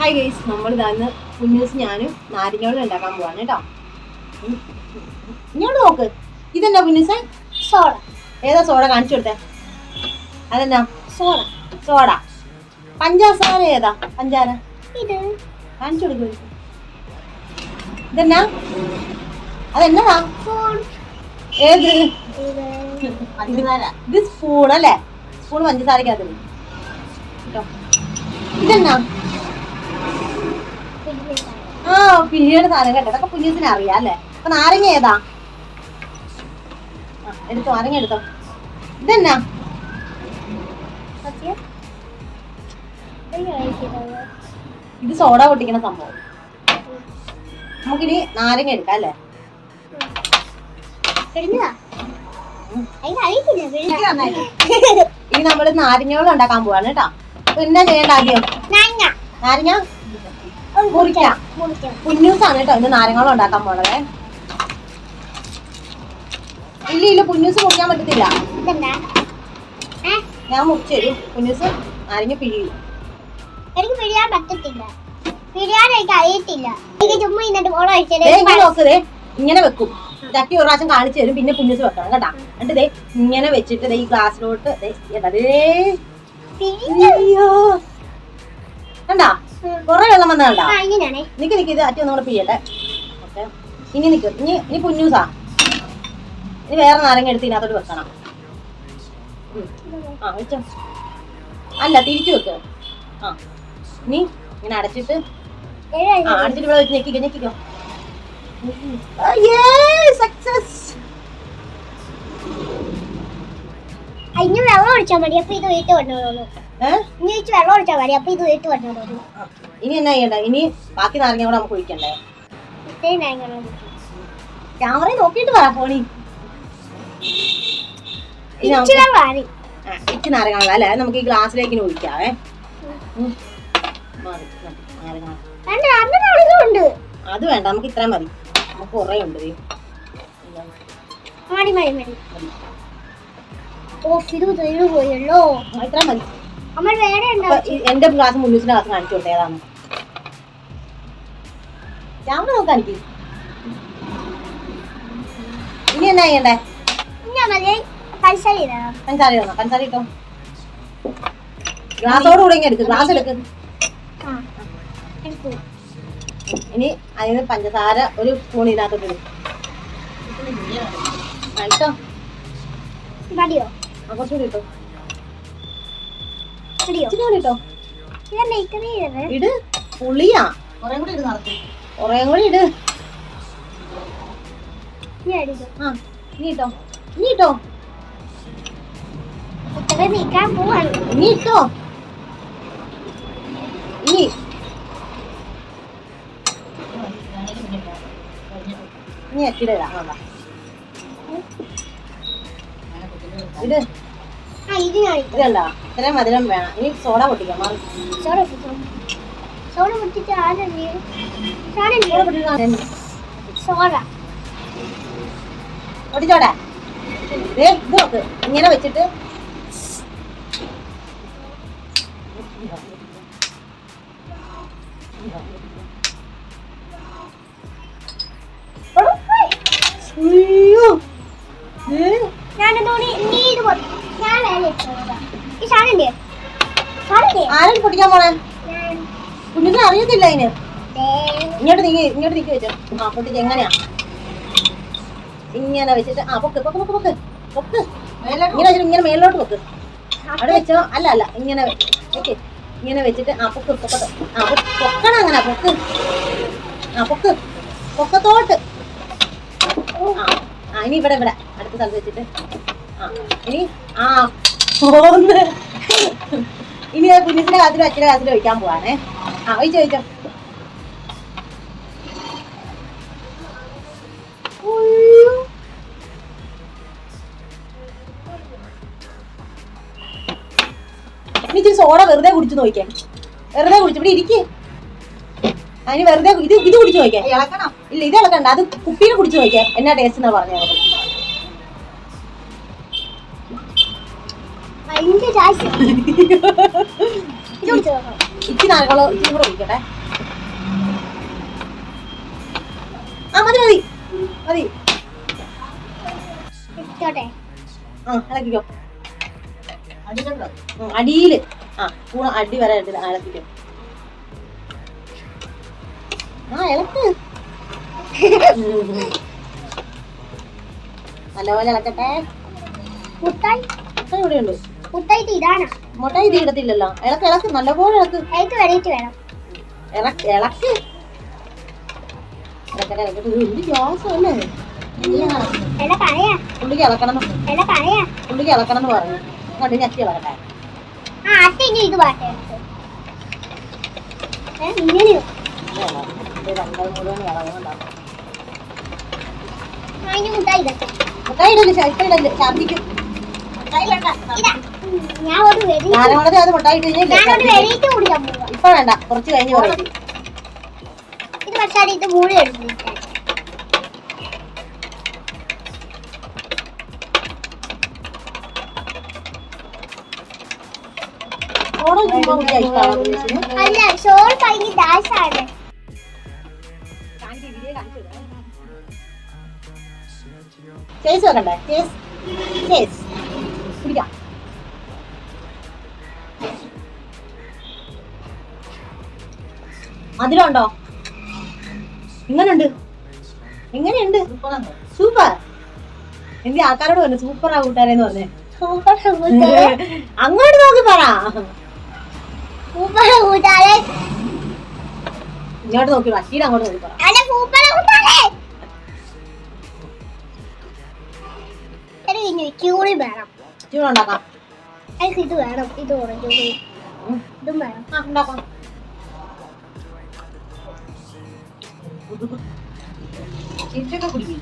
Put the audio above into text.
Hi guys, നമ്മൾ ഇതാന്ന് കുഞ്ഞൂസ് ഞാനും നാരങ്ങോളം ഉണ്ടാക്കാൻ പോവാണ് കേട്ടോ. ഇങ്ങോട്ട് നോക്ക്. ഇതെന്നാ കുഞ്ഞൂസേ? സോഡ. ഏതാ സോഡ? കാണിച്ചു കൊടുത്തേ. അതെന്നാ? സോഡ. സോഡ. പഞ്ചസാര ഏതാ? പഞ്ചാര ഇത് കാണിച്ചു കൊടുക്കും. ഇതെന്നാ? അതെന്നതാ? ഏത്? ഇത് സ്പൂൺ അല്ലേ? സ്പൂൺ പഞ്ചസാരക്കകത്ത് കേട്ടോ. ഇതെന്നാ? ആ, പിന്നീട് സാധനം കേട്ടോ. അതൊക്കെ കുഞ്ഞിന് അറിയാം അല്ലേ? അപ്പൊ നാരങ്ങ ഏതാ? എടുത്തോ, നാരങ്ങ എടുത്തോ. ഇതെന്നാ? ഇത് സോഡ പൊട്ടിക്കണ സംഭവം. നമുക്കിനി നാരങ്ങ എടുക്കാം അല്ലേ? ഇനി നമ്മള് നാരങ്ങകൾ ഉണ്ടാക്കാൻ പോവാണ് കേട്ടോ. അപ്പൊ എന്നാ ചെയ്യേണ്ട? ആദ്യം നാരങ്ങ മുറിക്കാം. കുഞ്ഞൂസാണ് കേട്ടോ ഇന്ന് നാരങ്ങളും ഉണ്ടാക്കാൻ പോണത്. ഇല്ല ഇല്ല, കുഞ്ഞൂസ് മുറിക്കാൻ പറ്റത്തില്ല. ഞാൻ മുറിച്ചു തരും. കുഞ്ഞൂസ് നാരങ്ങ പിഴിയും. എനിക്ക് പിഴിയാൻ പറ്റത്തില്ല. പിഴിയാൻ എനിക്ക് അറിയത്തില്ല. നോക്കതേ, ഇങ്ങനെ വെക്കും. ചട്ടി ഒരു പ്രാവശ്യം കാണിച്ചു തരും, പിന്നെ കുഞ്ഞൂസ് വെക്കണം കേട്ടാ. എന്നിട്ട് ദേ ഇങ്ങനെ വെച്ചിട്ട് ഈ ഗ്ലാസ്സിലോട്ട് കണ്ടാ കൊറേ വെള്ളം വന്ന കണ്ടാ. നിക്ക് ഇത് അറ്റി ഒന്നും കൂടെ പിഴിയട്ടെ. ഓക്കെ, ഇനി നിക്ക്. ഇനി കുഞ്ഞൂസാ. ഇനി വേറെ നാരങ്ങ എടുത്ത് ഇതിനകത്തോട്ട് വെക്കണം. ആ വെച്ചോ. അല്ല, തിരിച്ചു വെക്ക്. ആ, ഇനി ഇങ്ങനെ അടച്ചിട്ട് അടച്ചിട്ട് ഇവിടെ വെച്ച് ഞെക്കിക്കോ ഞെക്കിക്കോ. സക്സസ്. ഇനി വെള്ളം ഒഴിച്ചാൽ മതി. അപ്പൊ ഇത് വീട്ടിൽ കൊണ്ടുപോകുന്നു. ഇനി വെള്ളം ഒഴിച്ചാൽ മതി. അപ്പൊ ഇത് വീട്ടിൽ കൊണ്ടുപോകുന്നു. ഇനി എന്നാ ചെയ്യണ്ട? ഇനി ബാക്കി നാരങ്ങ കൂടെ നമുക്ക് ഒഴിക്കണ്ടേ? ക്യാമറ നോക്കിട്ട് പറ ഫോണി. ഇച്ചി നാരങ്ങ അല്ലേ? നമുക്ക് ഈ ഗ്ലാസ്സിലേക്ക് ഒഴിക്കാവേ. അത് വേണ്ട, നമുക്ക് ഇത്രയും മതി. നമുക്ക് കുറേ ഉണ്ട്. ഇത്രയും മതി. എന്റെ ഗ്ലാസ് മുന്നൂസിന്റെ ഗ്ലാസ് കാണിച്ചു കൊടുത്തേ. ഏതാണ്? ക്യാമറ നോക്കാൻ എനിക്ക്. ഇനി എന്നാ ചെയ്യണ്ടേ? പഞ്ചസാര ഇടണം. പഞ്ചസാര ഇട്ടോ. ഗ്ലാസോട് കൂടെ ഇങ്ങനെ എടുക്ക്. ഗ്ലാസ് എടുക്ക്. ഇനി അതിന് പഞ്ചസാര ഒരു സ്പൂൺ ഇതിനകത്തോട്ട് ഇടും. ഇട്ടോ. കുറച്ചുകൂടി ഇട്ടോ. ഇട്ടോ. ഇട്. പുളിയാ. കുറേ കൂടി ഇട്. ആ, ഇനി ഇട്ടോ. ഇനി ഇട്ടോ. ഇനി ഇട്ടോ. ഇനി ഇനി എത്തിടാ. ഇത് ഇതല്ല, ഇത്രയും മധുരം വേണം. ഇനി സോഡ പൊട്ടിക്കാം. പൊട്ടിച്ചോടെ. ഇത് നോക്ക്. ഇങ്ങനെ വെച്ചിട്ട് ആരും പൊട്ടിക്കാൻ പോണേ? കുഞ്ഞിന് അറിയത്തില്ല അതിന്. ഇങ്ങോട്ട് നീക്കി വെച്ചോ. ആ, പൊട്ടിച്ച് എങ്ങനെയാ? ഇങ്ങനെ വെച്ചിട്ട് ആ പൊക്ക് പൊക്ക് പൊക്ക് പൊക്ക് പൊക്ക്. ഇങ്ങനെ വെച്ചിട്ട് ഇങ്ങനെ മേലോട്ട് പൊക്ക്. അവിടെ വെച്ചോ. അല്ല അല്ല, ഇങ്ങനെ വെക്ക്. ഇങ്ങനെ വെച്ചിട്ട് ആ പൊക്ക് പൊക്കത്തോ. ആ പൊക്കണം. അങ്ങനെ പൊക്ക്. ആ പൊക്ക് പൊക്കത്തോട്ട്. ആ, ഇനി ഇവിടെ അടുത്ത സ്ഥലത്ത് വെച്ചിട്ട് ആ ഇനി ആ ഒന്ന് ഇനി കുഞ്ഞിന്റെ കാത്തിലും അച്ഛൻ്റെ കാത്തിലും ഒഴിക്കാൻ പോവാണേ. ആ, ഒഴിച്ചോ. ഇനി ഇച്ചിരി സോഡ വെറുതെ കുടിച്ചു നോക്കിയാ. വെറുതെ കുടിച്ചു ഇവിടെ ഇരിക്കേ. അതിന് വെറുതെ ഇത് കുടിച്ചു നോക്കിയാ. ഇല്ല, ഇത് ഇളക്കണ്ട. അത് കുപ്പിയിൽ കുടിച്ചു നോക്കിയാ എന്നാ ടേസ്റ്റ് എന്നാ പറഞ്ഞത്. ഇത് കുടിച്ച് നോക്കാം. ഇച്ചിരി നാളുകളോ ഇച്ചിരി കൂടെ ഒഴിക്കട്ടെ. ആ മതി മതി മതി. ഇട്ടോട്ടെ. ഇളക്കിക്കോ. അടിയില് സ്പൂൺ അടി വരെ ഇളക്കിക്കോ. ഇളക്ക്. നല്ലപോലെ ഇളക്കട്ടെ. മുട്ടായി മുട്ടായി ഇവിടെ ഉണ്ട്. മുട്ടായിട്ട് ഇടാനാ. മുട്ടായി ഇത് ഇടത്തില്ലല്ലോ. ഇളക്ക് ഇളക്ക് നല്ലപോലെ ഇളക്ക്. എനിക്ക് വെറൈറ്റി വേണം. ഇളക്ക് ഇളക്ക് ഇളക്കട്ടെ ഇളക്കട്ടെ. എന്ത് ഗ്യാസല്ലേ എന്നെ പറയാ. പുള്ളിക്ക് ഇളക്കണം എന്നെ പറയാ. പുള്ളിക്ക് ഇളക്കണം എന്ന് പറഞ്ഞു. കണ്ടു ഞെക്കി ഇളക്കട്ടെ. അട്ട ഇനി ഇത് പാട്ടെ ഇങ്ങനെയോ മുഴുവൻ ഇളവുണ്ടാവും. അതിന് മുട്ടായി ഇടട്ടെ. മുട്ടായി ഇടല്ലേ ഇപ്പൊ ഇടല്ലേ ഛർദിക്കും. ഞാൻ ഒരു ഞാനോടത്തെ അത് മുട്ടായി ഇട്ട് ഞാനൊരു വെറൈറ്റി കുടിക്കാൻ പോവാ. ഇപ്പൊ വേണ്ട, കുറച്ച് കഴിഞ്ഞ് പറയും. ഇത് പക്ഷേ ഇത് മൂടി എടുത്തിട്ട് അല്ല ഷോൾ കഴിഞ്ഞ് ഡാഷ് ആണ്. ചേസ് വെക്കണ്ടേ? ചേസ് കുടിക്കാം. അതിലുണ്ടോ? എങ്ങനെയുണ്ട്? എങ്ങനെയുണ്ട്? സൂപ്പർ. എന്റെ ആൾക്കാരോട് പറഞ്ഞു സൂപ്പറാ കൂട്ടുകാരെന്ന് പറഞ്ഞേ. അങ്ങോട്ട് നോക്കി പറ. ഇങ്ങോട്ട് നോക്കി മറ്റീടെ അങ്ങോട്ട് നോക്കി പറ. ക്യൂറി വേണം. ചൂട് ഉണ്ടാക്കാം. എനിക്ക് ഇത് വേണം. ഇത് ഓറഞ്ച് ഇതും വേണം. ഉണ്ടാക്കാം. ചിരിച്ചൊക്കെ കുടിക്കും.